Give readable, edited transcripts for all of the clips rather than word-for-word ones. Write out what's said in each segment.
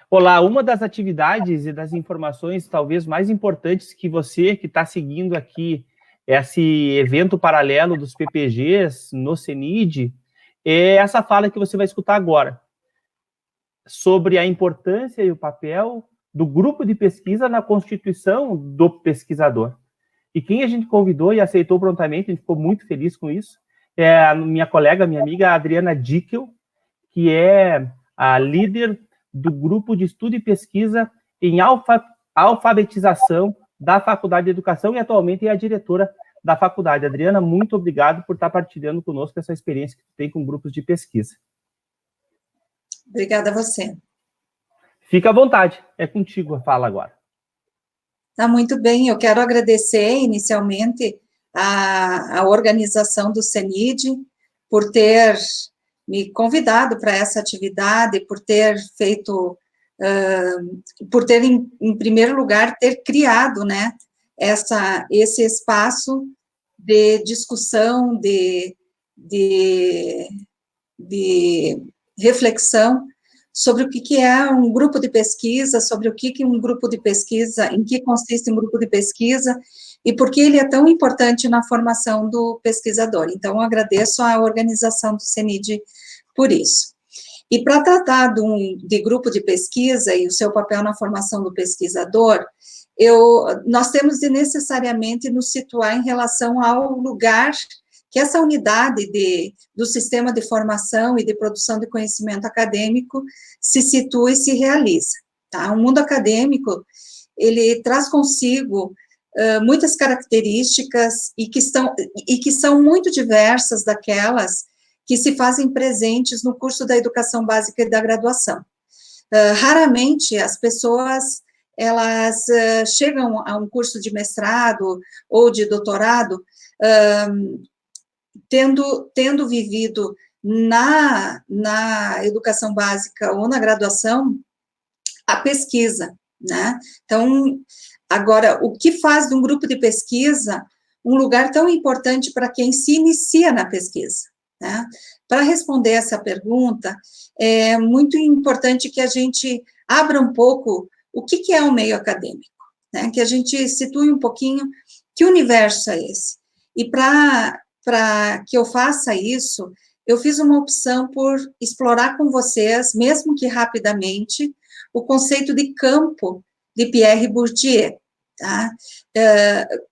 Olá, uma das atividades e das informações talvez mais importantes que você que está seguindo aqui esse evento paralelo dos PPGs no CENID é essa fala que você vai escutar agora, sobre a importância e o papel do grupo de pesquisa na constituição do pesquisador. E quem a gente convidou e aceitou prontamente, a gente ficou muito feliz com isso, é a minha colega, minha amiga Adriana Dickel, que é a líder do grupo de estudo e pesquisa em alfabetização da Faculdade de Educação e atualmente é a diretora da faculdade. Adriana, muito obrigado por estar partilhando conosco essa experiência que tu tem com grupos de pesquisa. Obrigada a você. Fica à vontade, é contigo a fala agora. Tá muito bem, eu quero agradecer inicialmente a organização do CENID por ter me convidado para essa atividade, por ter feito, por ter, em primeiro lugar, ter criado, né, esse espaço de discussão, de reflexão sobre o que é um grupo de pesquisa, sobre o que um grupo de pesquisa, em que consiste um grupo de pesquisa, e por que ele é tão importante na formação do pesquisador. Então, eu agradeço a organização do CENID por isso. E para tratar de grupo de pesquisa e o seu papel na formação do pesquisador, nós temos de necessariamente nos situar em relação ao lugar que essa unidade do sistema de formação e de produção de conhecimento acadêmico se situa e se realiza. Tá? O mundo acadêmico, ele traz consigo muitas características e que são muito diversas daquelas que se fazem presentes no curso da educação básica e da graduação. Raramente as pessoas elas chegam a um curso de mestrado ou de doutorado tendo vivido na educação básica ou na graduação a pesquisa, né? Então, agora, o que faz de um grupo de pesquisa um lugar tão importante para quem se inicia na pesquisa, né? Para responder essa pergunta, é muito importante que a gente abra um pouco o que é o meio acadêmico, né? Que a gente situe um pouquinho que universo é esse. E para que eu faça isso, eu fiz uma opção por explorar com vocês, mesmo que rapidamente, o conceito de campo de Pierre Bourdieu. Tá?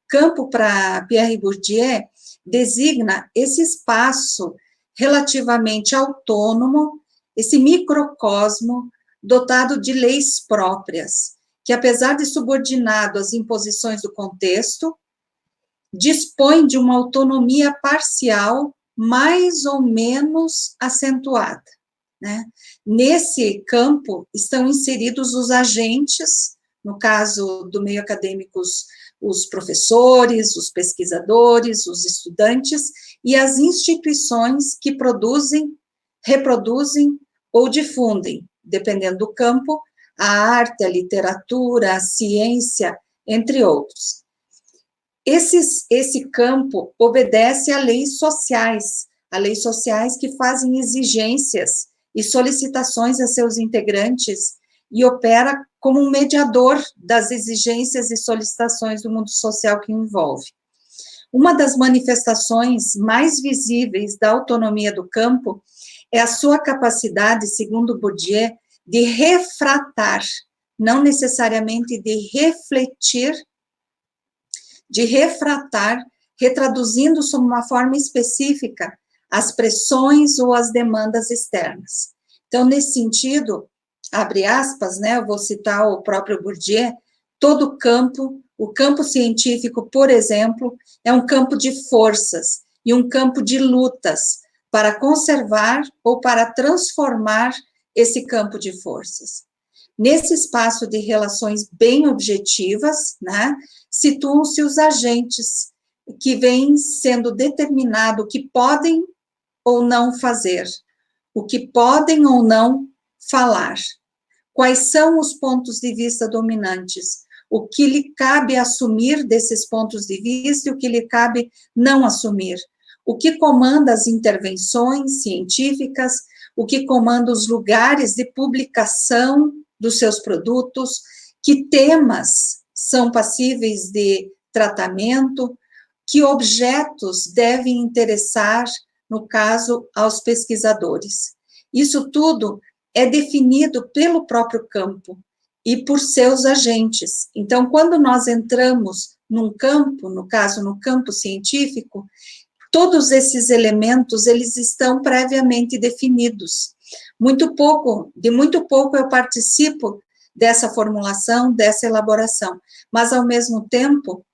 Campo para Pierre Bourdieu designa esse espaço relativamente autônomo, esse microcosmo dotado de leis próprias, que apesar de subordinado às imposições do contexto, dispõe de uma autonomia parcial mais ou menos acentuada, né? Nesse campo estão inseridos os agentes, no caso do meio acadêmico, os professores, os pesquisadores, os estudantes e as instituições que produzem, reproduzem ou difundem, dependendo do campo, a arte, a literatura, a ciência, entre outros. Esse campo obedece a leis sociais que fazem exigências e solicitações a seus integrantes e opera como um mediador das exigências e solicitações do mundo social que envolve. Uma das manifestações mais visíveis da autonomia do campo é a sua capacidade, segundo Bourdieu, de refratar, não necessariamente de refletir, de refratar, retraduzindo sob uma forma específica as pressões ou as demandas externas. Então, nesse sentido, abre aspas, né, eu vou citar o próprio Bourdieu, todo campo, o campo científico, por exemplo, é um campo de forças e um campo de lutas para conservar ou para transformar esse campo de forças. Nesse espaço de relações bem objetivas, né, situam-se os agentes que vêm sendo determinado o que podem ou não fazer, o que podem ou não falar, quais são os pontos de vista dominantes, o que lhe cabe assumir desses pontos de vista e o que lhe cabe não assumir, o que comanda as intervenções científicas, o que comanda os lugares de publicação dos seus produtos, que temas são passíveis de tratamento, que objetos devem interessar, no caso, aos pesquisadores. Isso tudo é definido pelo próprio campo e por seus agentes. Então, quando nós entramos num campo, no caso, no campo científico, todos esses elementos, eles estão previamente definidos. De muito pouco eu participo dessa formulação, dessa elaboração, mas, ao mesmo tempo,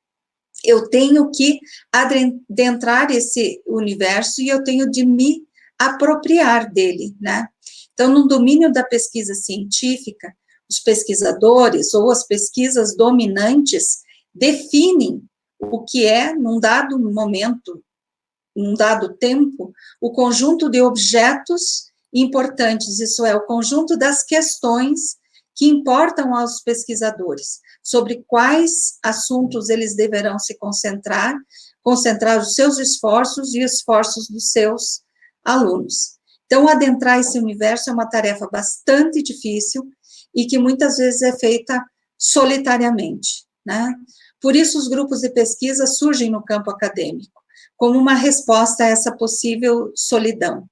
eu tenho que adentrar esse universo e eu tenho de me apropriar dele, né? Então, no domínio da pesquisa científica, os pesquisadores ou as pesquisas dominantes definem o que é, num dado momento, num dado tempo, o conjunto de objetos importantes, isso é, o conjunto das questões que importam aos pesquisadores, sobre quais assuntos eles deverão se concentrar os seus esforços e esforços dos seus alunos. Então, adentrar esse universo é uma tarefa bastante difícil e que muitas vezes é feita solitariamente, né? Por isso, os grupos de pesquisa surgem no campo acadêmico, como uma resposta a essa possível solidão.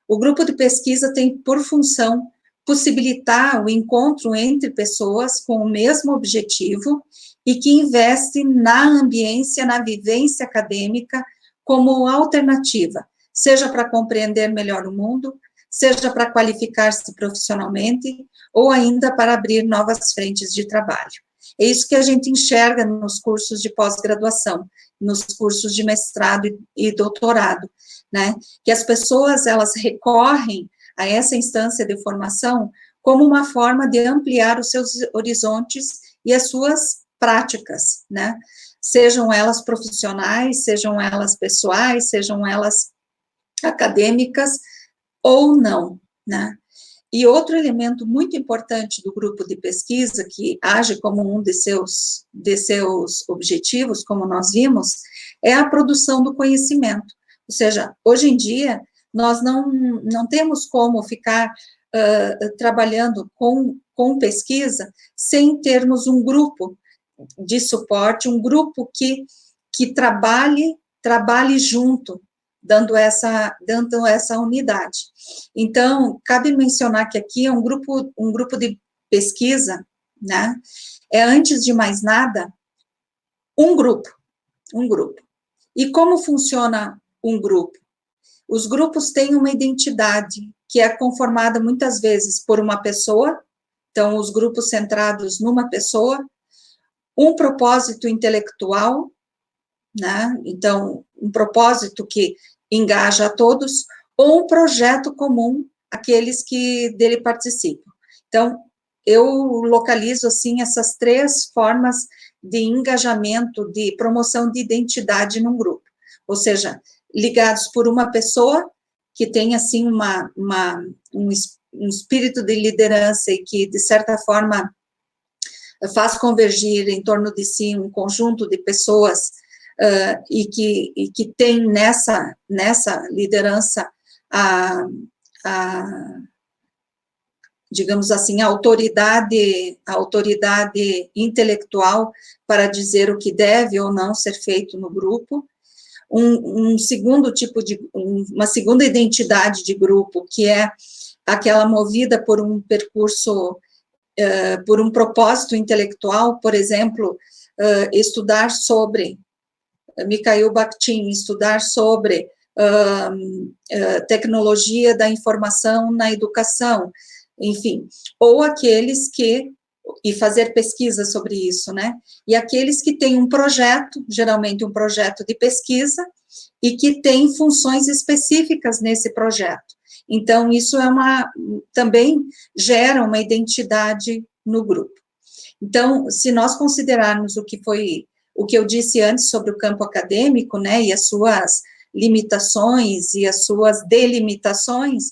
O grupo de pesquisa tem por função possibilitar o encontro entre pessoas com o mesmo objetivo e que investem na ambiência, na vivência acadêmica como alternativa, seja para compreender melhor o mundo, seja para qualificar-se profissionalmente, ou ainda para abrir novas frentes de trabalho. É isso que a gente enxerga nos cursos de pós-graduação, nos cursos de mestrado e doutorado, né? Que as pessoas, elas recorrem a essa instância de formação como uma forma de ampliar os seus horizontes e as suas práticas, né? Sejam elas profissionais, sejam elas pessoais, sejam elas acadêmicas ou não, né? E outro elemento muito importante do grupo de pesquisa, que age como um de seus objetivos, como nós vimos, é a produção do conhecimento. Ou seja, hoje em dia, nós não temos como ficar trabalhando com pesquisa sem termos um grupo de suporte, um grupo que trabalhe junto, dando essa unidade. Então, cabe mencionar que aqui é um grupo de pesquisa, né? É, antes de mais nada, um grupo. E como funciona um grupo? Os grupos têm uma identidade que é conformada muitas vezes por uma pessoa, então os grupos centrados numa pessoa, um propósito intelectual, né? Então, um propósito que engaja a todos, ou um projeto comum, aqueles que dele participam. Então, eu localizo, assim, essas três formas de engajamento, de promoção de identidade num grupo. Ou seja, ligados por uma pessoa que tem, assim, um espírito de liderança e que, de certa forma, faz convergir em torno de si um conjunto de pessoas e que tem nessa liderança digamos assim, a autoridade intelectual para dizer o que deve ou não ser feito no grupo. Um segundo tipo uma segunda identidade de grupo, que é aquela movida por um percurso, por um propósito intelectual, por exemplo, estudar sobre Mikhail Bakhtin, estudar sobre tecnologia da informação na educação, enfim, ou aqueles e fazer pesquisa sobre isso, né? E aqueles que têm um projeto, geralmente um projeto de pesquisa, e que tem funções específicas nesse projeto. Então, isso também gera uma identidade no grupo. Então, se nós considerarmos o que eu disse antes sobre o campo acadêmico, né, e as suas limitações e as suas delimitações,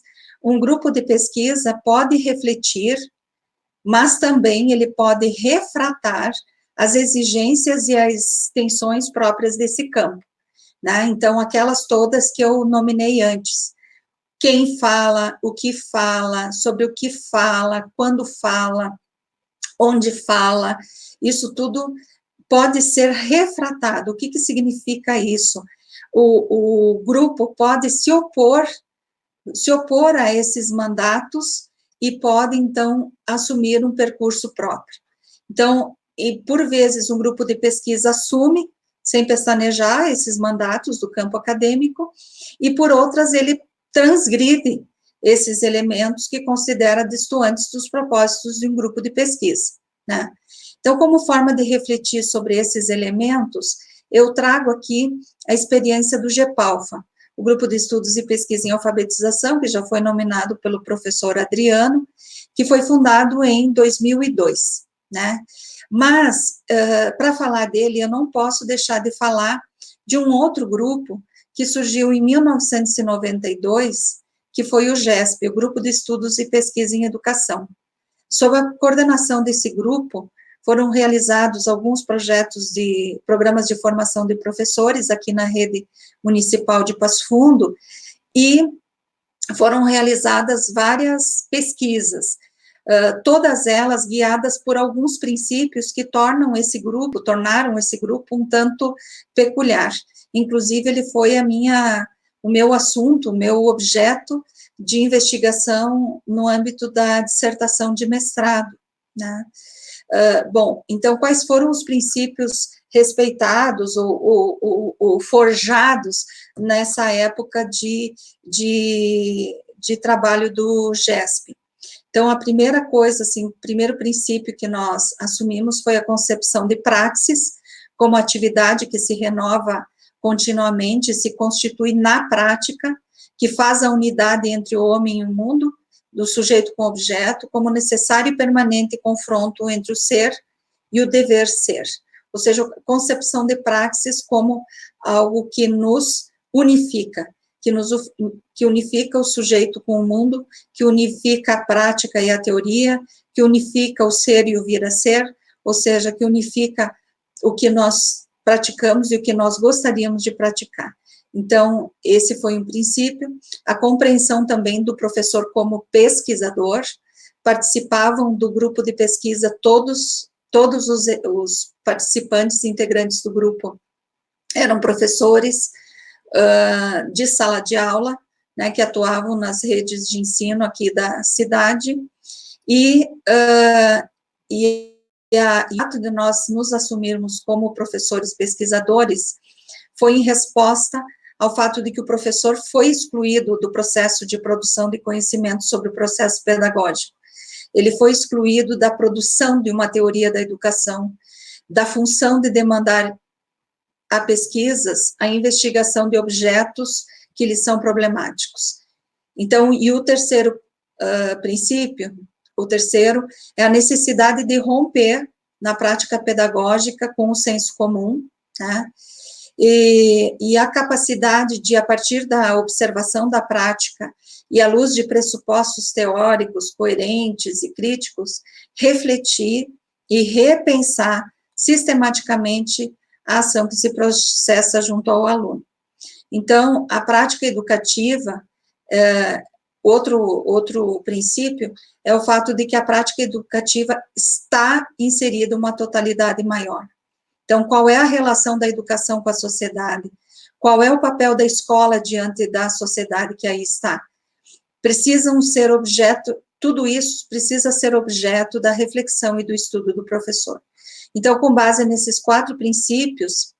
um grupo de pesquisa pode refletir, mas também ele pode refratar as exigências e as tensões próprias desse campo, né? Então, aquelas todas que eu nominei antes. quem fala, sobre o que fala, quando fala, onde fala, isso tudo pode ser refratado. O que significa isso? O grupo pode se opor a esses mandatos e pode, então, assumir um percurso próprio. Então, e por vezes, um grupo de pesquisa assume, sem pestanejar, esses mandatos do campo acadêmico, e por outras, ele transgride esses elementos que considera distantes dos propósitos de um grupo de pesquisa, né? Então, como forma de refletir sobre esses elementos, eu trago aqui a experiência do GEPALFA, o Grupo de Estudos e Pesquisa em Alfabetização, que já foi nominado pelo professor Adriano, que foi fundado em 2002, né? Mas, para falar dele, eu não posso deixar de falar de um outro grupo que surgiu em 1992, que foi o GESP, o Grupo de Estudos e Pesquisa em Educação. Sob a coordenação desse grupo, foram realizados alguns programas de formação de professores aqui na rede municipal de Passo Fundo, e foram realizadas várias pesquisas, todas elas guiadas por alguns princípios que tornaram esse grupo um tanto peculiar. Inclusive, ele foi o meu assunto, o meu objeto de investigação no âmbito da dissertação de mestrado, né? Bom, então, quais foram os princípios respeitados ou forjados nessa época de trabalho do GESP? Então, a primeira coisa, assim, o primeiro princípio que nós assumimos foi a concepção de praxis como atividade que se renova continuamente, se constitui na prática, que faz a unidade entre o homem e o mundo, do sujeito com objeto, como necessário e permanente confronto entre o ser e o dever ser. Ou seja, a concepção de praxis como algo que nos unifica, que unifica o sujeito com o mundo, que unifica a prática e a teoria, que unifica o ser e o vir a ser, ou seja, que unifica o que nós praticamos e o que nós gostaríamos de praticar. Então, esse foi um princípio. A compreensão também do professor como pesquisador. Participavam do grupo de pesquisa todos os participantes, integrantes do grupo, eram professores de sala de aula, né, que atuavam nas redes de ensino aqui da cidade, e o ato de nós nos assumirmos como professores pesquisadores foi em resposta ao fato de que o professor foi excluído do processo de produção de conhecimento sobre o processo pedagógico. Ele foi excluído da produção de uma teoria da educação, da função de demandar a pesquisas, a investigação de objetos que lhes são problemáticos. Então, e o terceiro princípio, é a necessidade de romper na prática pedagógica com o senso comum, né? E a capacidade de, a partir da observação da prática e à luz de pressupostos teóricos coerentes e críticos, refletir e repensar sistematicamente a ação que se processa junto ao aluno. Então, a prática educativa, outro princípio, é o fato de que a prática educativa está inserida uma totalidade maior. Então, qual é a relação da educação com a sociedade? Qual é o papel da escola diante da sociedade que aí está? Tudo isso precisa ser objeto da reflexão e do estudo do professor. Então, com base nesses 4 princípios,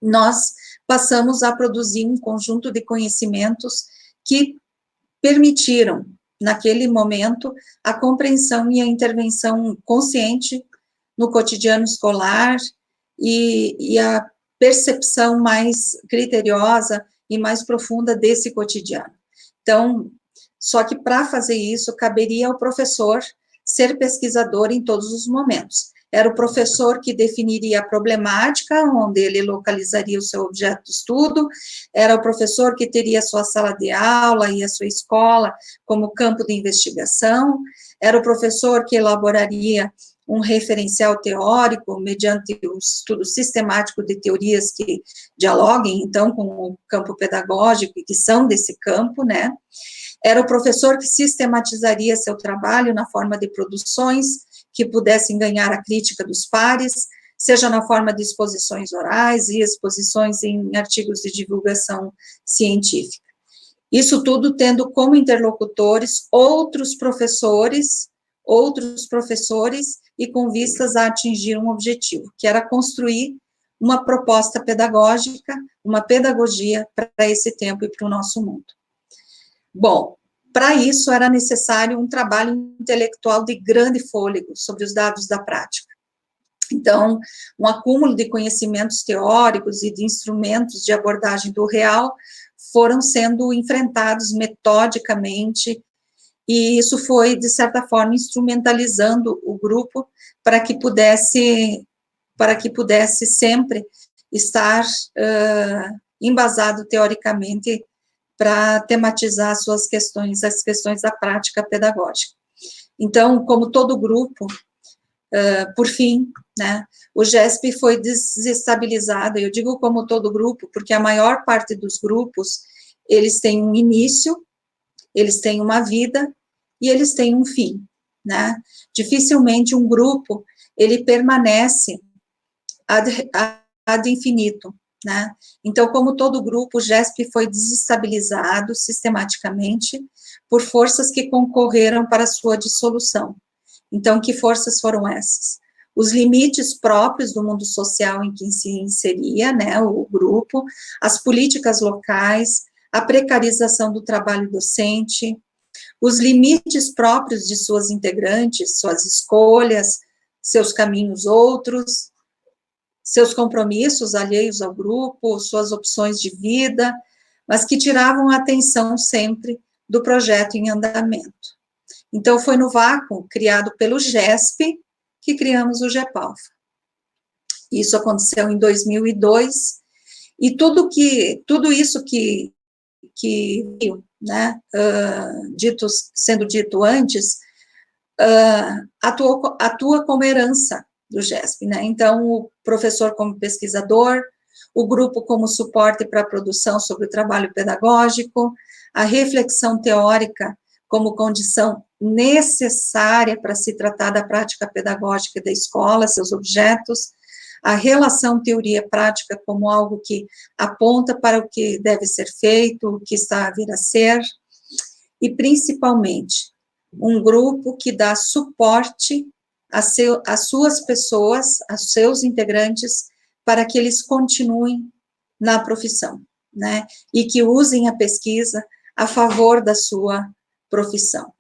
nós passamos a produzir um conjunto de conhecimentos que permitiram, naquele momento, a compreensão e a intervenção consciente no cotidiano escolar, e a percepção mais criteriosa e mais profunda desse cotidiano. Então, só que para fazer isso, caberia ao professor ser pesquisador em todos os momentos. Era o professor que definiria a problemática, onde ele localizaria o seu objeto de estudo, era o professor que teria a sua sala de aula e a sua escola como campo de investigação, era o professor que elaboraria um referencial teórico mediante o estudo sistemático de teorias que dialoguem, então, com o campo pedagógico e que são desse campo, né? Era o professor que sistematizaria seu trabalho na forma de produções que pudessem ganhar a crítica dos pares, seja na forma de exposições orais e exposições em artigos de divulgação científica. Isso tudo tendo como interlocutores outros professores e com vistas a atingir um objetivo, que era construir uma proposta pedagógica, uma pedagogia para esse tempo e para o nosso mundo. Bom, para isso era necessário um trabalho intelectual de grande fôlego sobre os dados da prática. Então, um acúmulo de conhecimentos teóricos e de instrumentos de abordagem do real foram sendo enfrentados metodicamente, e isso foi, de certa forma, instrumentalizando o grupo para que pudesse sempre estar embasado teoricamente para tematizar as questões da prática pedagógica. Então, como todo grupo, por fim, né, o GESP foi desestabilizado. Eu digo como todo grupo, porque a maior parte dos grupos, eles têm um início, eles têm uma vida, e eles têm um fim, né? Dificilmente um grupo, ele permanece ad infinito, né? Então, como todo grupo, o GESP foi desestabilizado sistematicamente por forças que concorreram para a sua dissolução. Então, que forças foram essas? Os limites próprios do mundo social em que se inseria, né, o grupo, as políticas locais, a precarização do trabalho docente, os limites próprios de suas integrantes, suas escolhas, seus caminhos outros, seus compromissos alheios ao grupo, suas opções de vida, mas que tiravam a atenção sempre do projeto em andamento. Então, foi no vácuo criado pelo GESP que criamos o GEPALFA. Isso aconteceu em 2002, e tudo isso que né, sendo dito antes, atua como herança do GESP, né? Então, o professor como pesquisador, o grupo como suporte para a produção sobre o trabalho pedagógico, a reflexão teórica como condição necessária para se tratar da prática pedagógica da escola, seus objetos, a relação teoria-prática como algo que aponta para o que deve ser feito, o que está a vir a ser, e principalmente um grupo que dá suporte às suas pessoas, aos seus integrantes, para que eles continuem na profissão, né, e que usem a pesquisa a favor da sua profissão.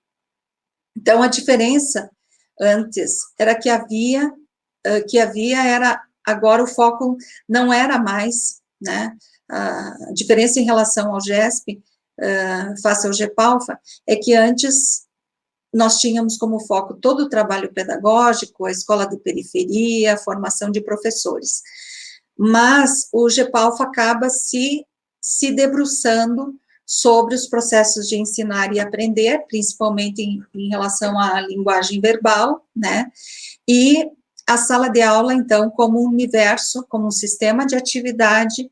Então, a diferença antes era agora o foco não era mais, né, a diferença em relação ao GESP, face ao GEPALFA, é que antes nós tínhamos como foco todo o trabalho pedagógico, a escola de periferia, a formação de professores, mas o GEPALFA acaba se debruçando sobre os processos de ensinar e aprender, principalmente em relação à linguagem verbal, né, e a sala de aula, então, como um universo, como um sistema de atividade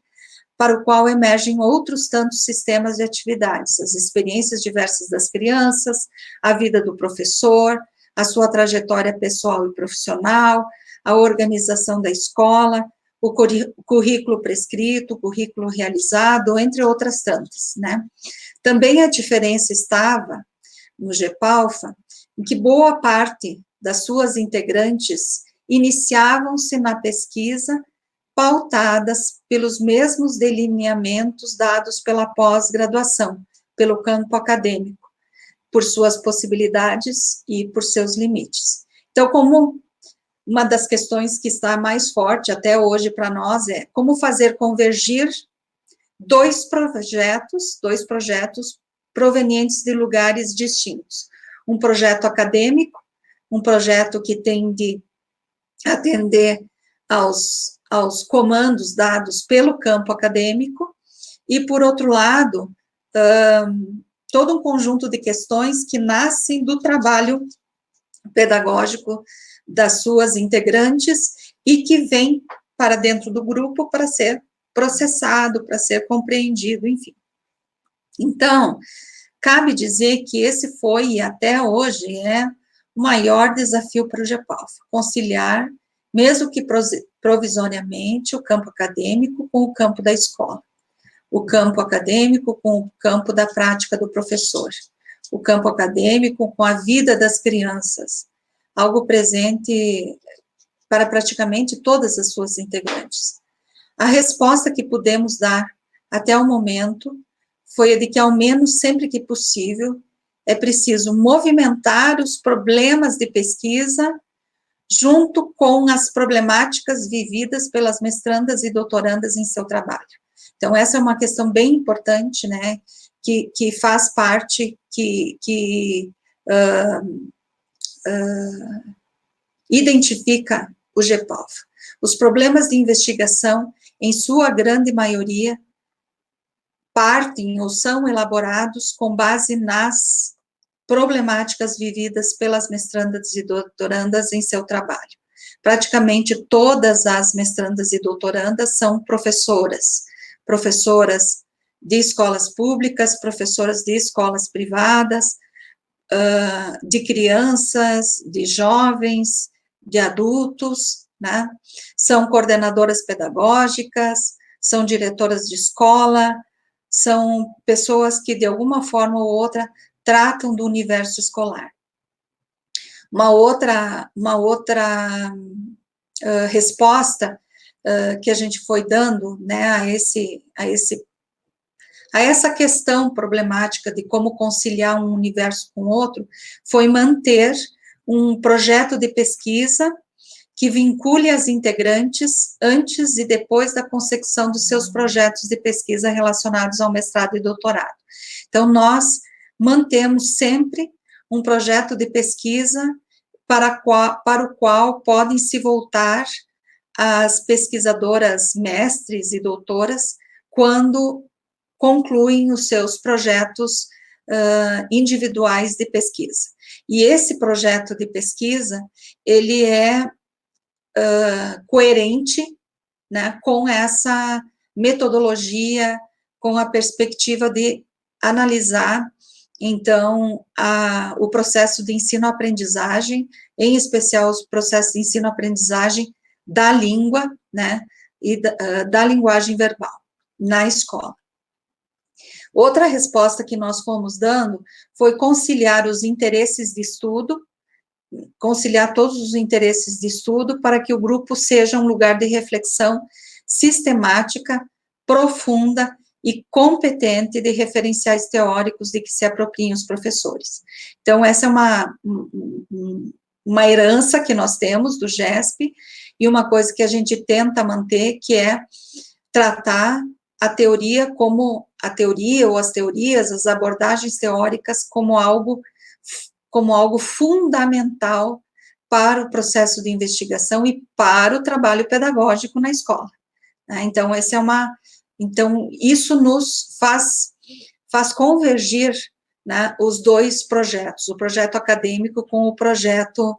para o qual emergem outros tantos sistemas de atividades, as experiências diversas das crianças, a vida do professor, a sua trajetória pessoal e profissional, a organização da escola, o currículo prescrito, o currículo realizado, entre outras tantas, né? Também a diferença estava, no GEPALFA, em que boa parte das suas integrantes iniciavam-se na pesquisa pautadas pelos mesmos delineamentos dados pela pós-graduação, pelo campo acadêmico, por suas possibilidades e por seus limites. Então, como uma das questões que está mais forte até hoje para nós é como fazer convergir dois projetos provenientes de lugares distintos. Um projeto acadêmico, um projeto que tem de atender aos comandos dados pelo campo acadêmico, e, por outro lado, todo um conjunto de questões que nascem do trabalho pedagógico das suas integrantes e que vem para dentro do grupo para ser processado, para ser compreendido, enfim. Então, cabe dizer que esse foi, e até hoje, é o maior desafio para o GEPALF, conciliar, mesmo que provisoriamente, o campo acadêmico com o campo da escola, o campo acadêmico com o campo da prática do professor, o campo acadêmico com a vida das crianças, algo presente para praticamente todas as suas integrantes. A resposta que pudemos dar até o momento foi a de que, ao menos sempre que possível, é preciso movimentar os problemas de pesquisa junto com as problemáticas vividas pelas mestrandas e doutorandas em seu trabalho. Então, essa é uma questão bem importante, né, que faz parte, que identifica o GEPALF. Os problemas de investigação, em sua grande maioria, partem ou são elaborados com base nas problemáticas vividas pelas mestrandas e doutorandas em seu trabalho. Praticamente todas as mestrandas e doutorandas são professoras de escolas públicas, professoras de escolas privadas, de crianças, de jovens, de adultos, né? São coordenadoras pedagógicas, são diretoras de escola, são pessoas que, de alguma forma ou outra, tratam do universo escolar. Uma outra resposta que a gente foi dando, né, a essa questão problemática de como conciliar um universo com outro, foi manter um projeto de pesquisa que vincule as integrantes antes e depois da consecução dos seus projetos de pesquisa relacionados ao mestrado e doutorado. Então, nós mantemos sempre um projeto de pesquisa para o qual podem se voltar as pesquisadoras mestres e doutoras quando concluem os seus projetos individuais de pesquisa. E esse projeto de pesquisa, ele é coerente, né, com essa metodologia, com a perspectiva de analisar, então, o processo de ensino-aprendizagem, em especial os processos de ensino-aprendizagem da língua, né, e da linguagem verbal na escola. Outra resposta que nós fomos dando foi conciliar os interesses de estudo, conciliar todos os interesses de estudo para que o grupo seja um lugar de reflexão sistemática, profunda e competente de referenciais teóricos de que se apropriem os professores. Então, essa é uma herança que nós temos do GESP e uma coisa que a gente tenta manter, que é tratar a teoria como a teoria ou as teorias, as abordagens teóricas como algo fundamental para o processo de investigação e para o trabalho pedagógico na escola. Então, então isso nos faz convergir, né, os dois projetos, o projeto acadêmico com o projeto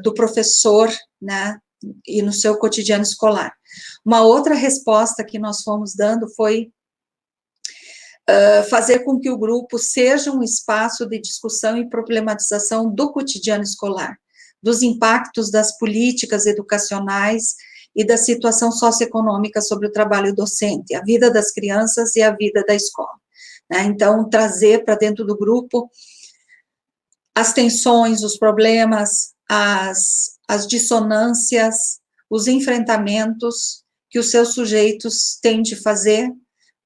do professor, né, e no seu cotidiano escolar. Uma outra resposta que nós fomos dando foi fazer com que o grupo seja um espaço de discussão e problematização do cotidiano escolar, dos impactos das políticas educacionais e da situação socioeconômica sobre o trabalho docente, a vida das crianças e a vida da escola. Né? Então, trazer para dentro do grupo as tensões, os problemas, as dissonâncias, os enfrentamentos que os seus sujeitos têm de fazer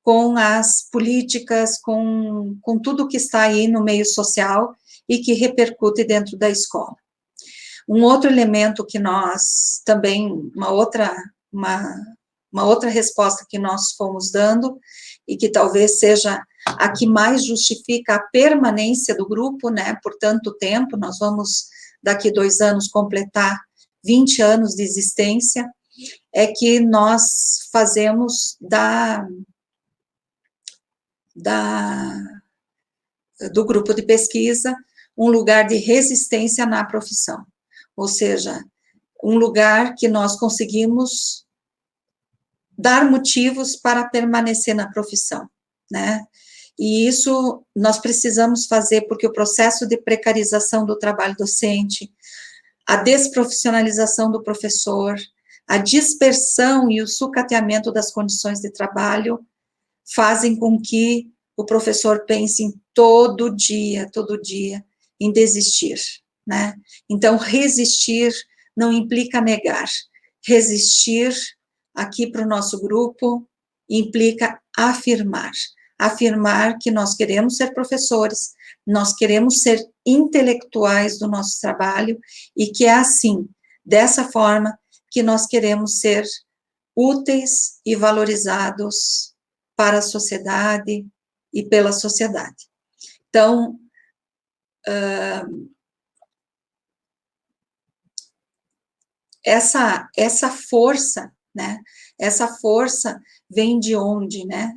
com as políticas, com tudo que está aí no meio social e que repercute dentro da escola. Um outro elemento que nós também, uma outra resposta que nós fomos dando, e que talvez seja a que mais justifica a permanência do grupo, né, por tanto tempo, nós vamos, daqui 2 anos, completar 20 anos de existência, é que nós fazemos do grupo de pesquisa um lugar de resistência na profissão, ou seja, um lugar que nós conseguimos dar motivos para permanecer na profissão, né? E isso nós precisamos fazer porque o processo de precarização do trabalho docente, a desprofissionalização do professor, a dispersão e o sucateamento das condições de trabalho fazem com que o professor pense em todo dia, em desistir, né? Então, resistir não implica negar. Resistir, aqui para o nosso grupo, implica afirmar. Afirmar que nós queremos ser professores, nós queremos ser intelectuais do nosso trabalho, e que é assim, dessa forma, que nós queremos ser úteis e valorizados para a sociedade e pela sociedade. Então, essa força, né, essa força vem de onde, né,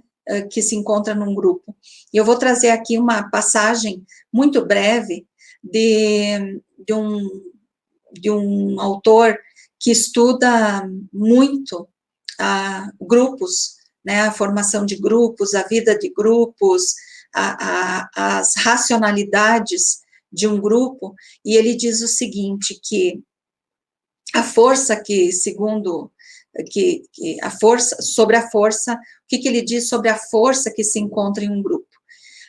que se encontra num grupo. E eu vou trazer aqui uma passagem muito breve de um autor que estuda muito grupos, né, a formação de grupos, a vida de grupos, as racionalidades de um grupo, e ele diz o seguinte, que a força que, segundo, que a força, sobre a força, o que ele diz sobre a força que se encontra em um grupo?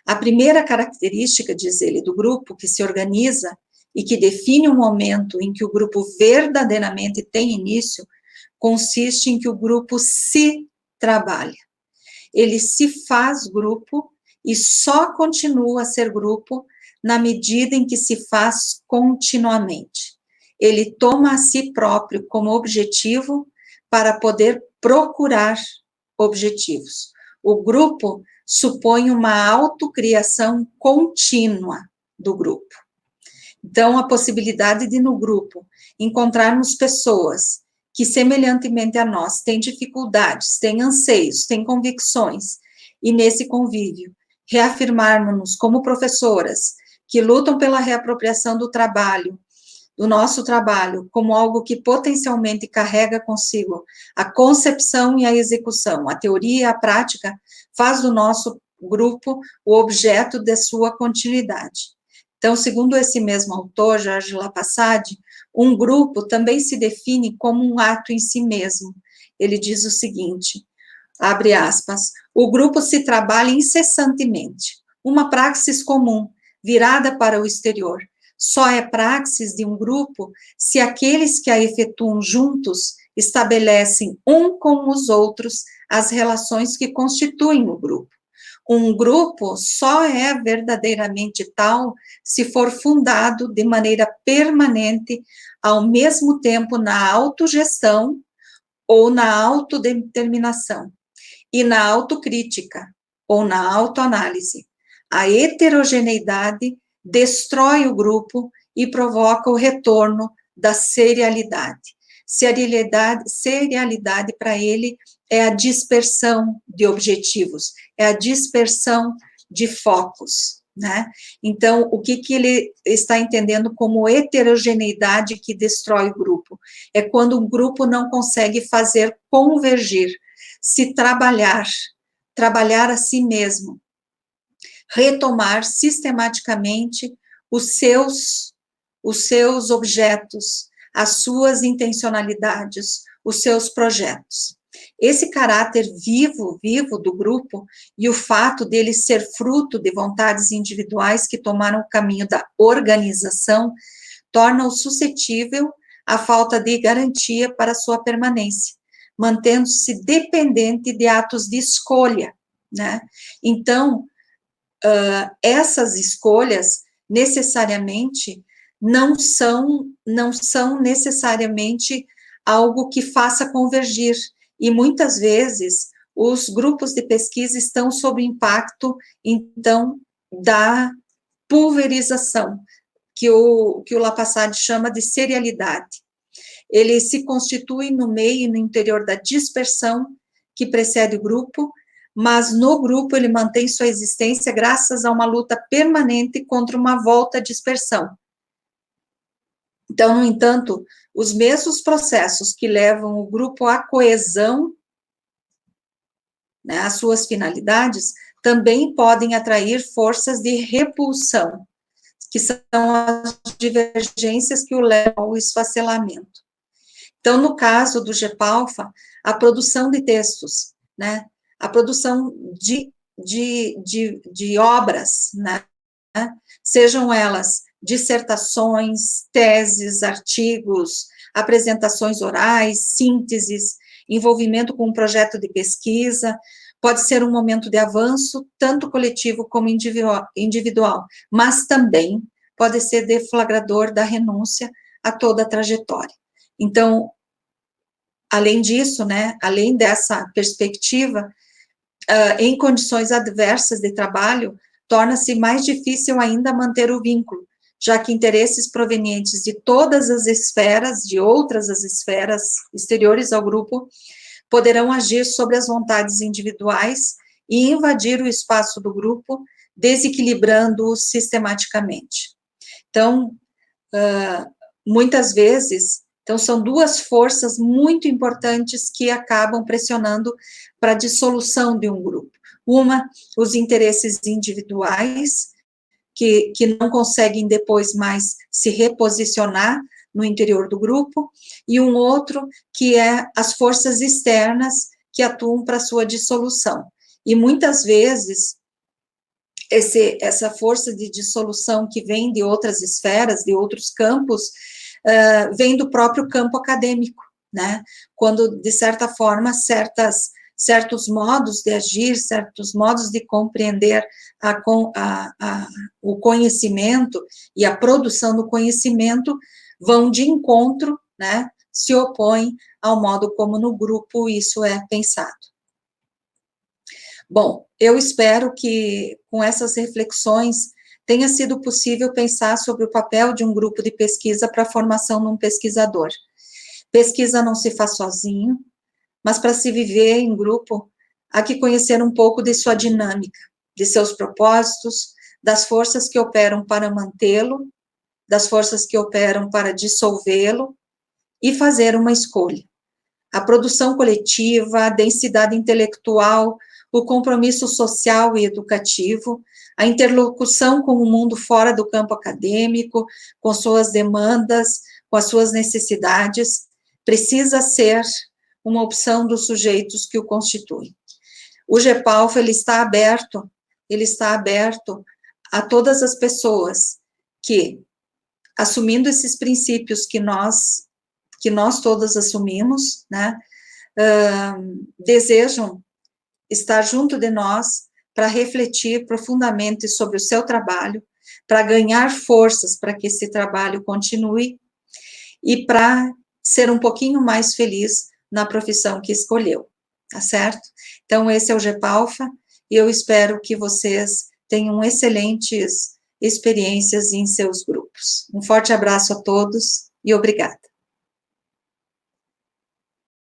A primeira característica, diz ele, do grupo que se organiza e que define o momento em que o grupo verdadeiramente tem início, consiste em que o grupo se trabalha. Ele se faz grupo e só continua a ser grupo na medida em que se faz continuamente. Ele toma a si próprio como objetivo para poder procurar objetivos. O grupo supõe uma autocriação contínua do grupo. Então, a possibilidade de, no grupo, encontrarmos pessoas que, semelhantemente a nós, têm dificuldades, têm anseios, têm convicções, e nesse convívio, reafirmarmos-nos como professoras que lutam pela reapropriação do trabalho, do nosso trabalho, como algo que potencialmente carrega consigo a concepção e a execução, a teoria e a prática, faz do nosso grupo o objeto de sua continuidade. Então, segundo esse mesmo autor, Jorge Lapassade, um grupo também se define como um ato em si mesmo. Ele diz o seguinte, abre aspas, o grupo se trabalha incessantemente, uma praxis comum, virada para o exterior. Só é praxis de um grupo se aqueles que a efetuam juntos estabelecem um com os outros as relações que constituem o grupo. Um grupo só é verdadeiramente tal se for fundado de maneira permanente, ao mesmo tempo na autogestão ou na autodeterminação, e na autocrítica ou na autoanálise. A heterogeneidade destrói o grupo e provoca o retorno da serialidade. Serialidade para ele é a dispersão de objetivos, é a dispersão de focos, né? Então, o que ele está entendendo como heterogeneidade que destrói o grupo? É quando um grupo não consegue fazer convergir, se trabalhar a si mesmo, retomar sistematicamente os seus objetos, as suas intencionalidades, os seus projetos. Esse caráter vivo do grupo e o fato dele ser fruto de vontades individuais que tomaram o caminho da organização torna-o suscetível à falta de garantia para sua permanência, mantendo-se dependente de atos de escolha, né? Então, essas escolhas necessariamente não são necessariamente algo que faça convergir, e muitas vezes os grupos de pesquisa estão sob impacto, então, da pulverização, que o Lapassade chama de serialidade. Ele se constitui no meio e no interior da dispersão que precede o grupo, mas no grupo ele mantém sua existência graças a uma luta permanente contra uma volta à dispersão. Então, no entanto, os mesmos processos que levam o grupo à coesão, né, às suas finalidades, também podem atrair forças de repulsão, que são as divergências que o levam ao esfacelamento. Então, no caso do GEPALFA, a produção de textos, né, a produção de obras, né, sejam elas dissertações, teses, artigos, apresentações orais, sínteses, envolvimento com um projeto de pesquisa, pode ser um momento de avanço, tanto coletivo como individual, mas também pode ser deflagrador da renúncia a toda a trajetória. Então, além disso, né, além dessa perspectiva, em condições adversas de trabalho, torna-se mais difícil ainda manter o vínculo, já que interesses provenientes de todas as esferas, de outras as esferas exteriores ao grupo, poderão agir sobre as vontades individuais e invadir o espaço do grupo, desequilibrando-o sistematicamente. Então, muitas vezes, então são duas forças muito importantes que acabam pressionando para a dissolução de um grupo. Uma, os interesses individuais, que não conseguem depois mais se reposicionar no interior do grupo, e um outro, que é as forças externas que atuam para sua dissolução. E muitas vezes, essa força de dissolução que vem de outras esferas, de outros campos, vem do próprio campo acadêmico, né? Quando, de certa forma, certos modos de agir, certos modos de compreender o conhecimento e a produção do conhecimento vão de encontro, né? Se opõem ao modo como no grupo isso é pensado. Bom, eu espero que com essas reflexões tenha sido possível pensar sobre o papel de um grupo de pesquisa para a formação de um pesquisador. Pesquisa não se faz sozinho, mas para se viver em grupo, há que conhecer um pouco de sua dinâmica, de seus propósitos, das forças que operam para mantê-lo, das forças que operam para dissolvê-lo, e fazer uma escolha. A produção coletiva, a densidade intelectual, o compromisso social e educativo, a interlocução com o mundo fora do campo acadêmico, com suas demandas, com as suas necessidades, precisa ser uma opção dos sujeitos que o constituem. O GEPALFA, ele está aberto a todas as pessoas que, assumindo esses princípios que nós todos assumimos, né, desejam estar junto de nós para refletir profundamente sobre o seu trabalho, para ganhar forças para que esse trabalho continue e para ser um pouquinho mais feliz na profissão que escolheu, tá certo? Então, esse é o GEPALFA, e eu espero que vocês tenham excelentes experiências em seus grupos. Um forte abraço a todos e obrigada.